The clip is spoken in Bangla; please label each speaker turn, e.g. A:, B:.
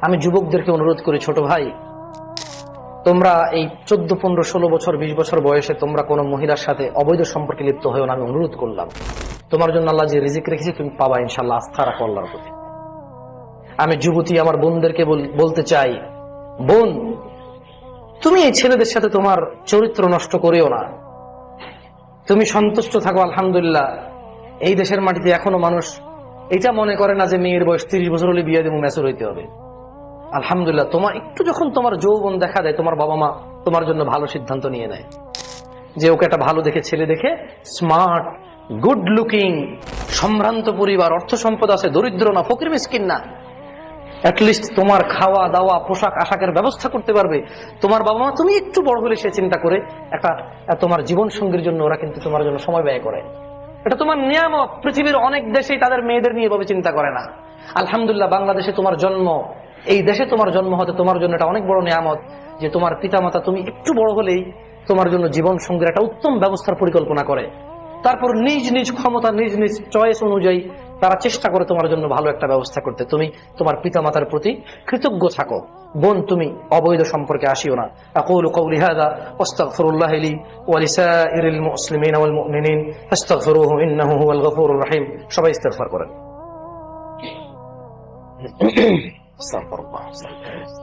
A: আমি যুবকদেরকে অনুরোধ করি, ছোট ভাই, তোমরা এই 14, 15, 16 বছর 20 বছর বয়সে তোমরা কোনো মহিলার সাথে অবৈধ সম্পর্কে লিপ্ত হয়েও না। আমি অনুরোধ করলাম, তোমার জন্য আল্লাহ যে রিজিক রেখেছি তুমি পাবা ইনশাআল্লাহ। আস্থা রাখো আল্লাহর প্রতি। আমি যুবতী আমার বোনদেরকে বলতে চাই, বোন, তুমি এই ছেলেদের সাথে তোমার চরিত্র নষ্ট করিও না। তুমি সন্তুষ্ট থাকো। আলহামদুলিল্লাহ, এই দেশের মাটিতে এখনো মানুষ এটা মনে করে না যে মেয়ের বয়স 30 বছর হলে বিয়ে দেবো, ম্যাচুর হইতে হবে। আলহামদুলিল্লাহ, তোমার একটু যখন তোমার যৌবন দেখা দেয়, তোমার বাবা মা তোমার জন্য ভালো সিদ্ধান্ত নিয়ে নেয় যে ওকে একটা ভালো দেখে ছেলে দেখে, স্মার্ট, গুড লুকিং, সম্ভ্রান্ত পরিবার, অর্থ সম্পদ আছে, দরিদ্র না, ফকির মিসকিন না, অ্যাটলিস্ট তোমার খাওয়া দাওয়া পোশাক আশাকের ব্যবস্থা করতে পারবে। তোমার বাবা মা তুমি একটু বড় হলে সে চিন্তা করে একটা তোমার জীবন সঙ্গীর জন্য ওরা কিন্তু তোমার জন্য সময় ব্যয় করে। এটা তোমার নিয়ামত। পৃথিবীর অনেক দেশেই তাদের মেয়েদের নিয়ে এভাবে চিন্তা করে না। আলহামদুলিল্লাহ, বাংলাদেশে তোমার জন্ম, এই দেশে তোমার জন্ম হতে তোমার জন্য এটা অনেক বড় নিয়ামত যে তোমার পিতামাতা তুমি একটু বড় হলেই তোমার জন্য জীবন সঙ্গীর একটা উত্তম ব্যবস্থার পরিকল্পনা করে। তারপর নিজ নিজ ক্ষমতা, নিজ নিজ চয়েস অনুযায়ী তারা চেষ্টা করে তোমার জন্য ভালো একটা ব্যবস্থা করতে। তুমি তোমার পিতামাতার প্রতি কৃতজ্ঞ থাকো। বোন, তুমি অবৈধ সম্পর্কে আসিও না। আকুলু কওলি হাযা ওয়াস্তাগফিরুল্লাহ লি ওয়া লিসাইরিল মুসলিমিনা ওয়াল মুমিনিন ফাস্তাগফিরুহু ইন্নাহু হুয়াল গফুরুর রহিম। সবাই ইস্তিগফার করেন। আস্তাগফিরুল্লাহ, আস্তাগফিরুল্লাহ।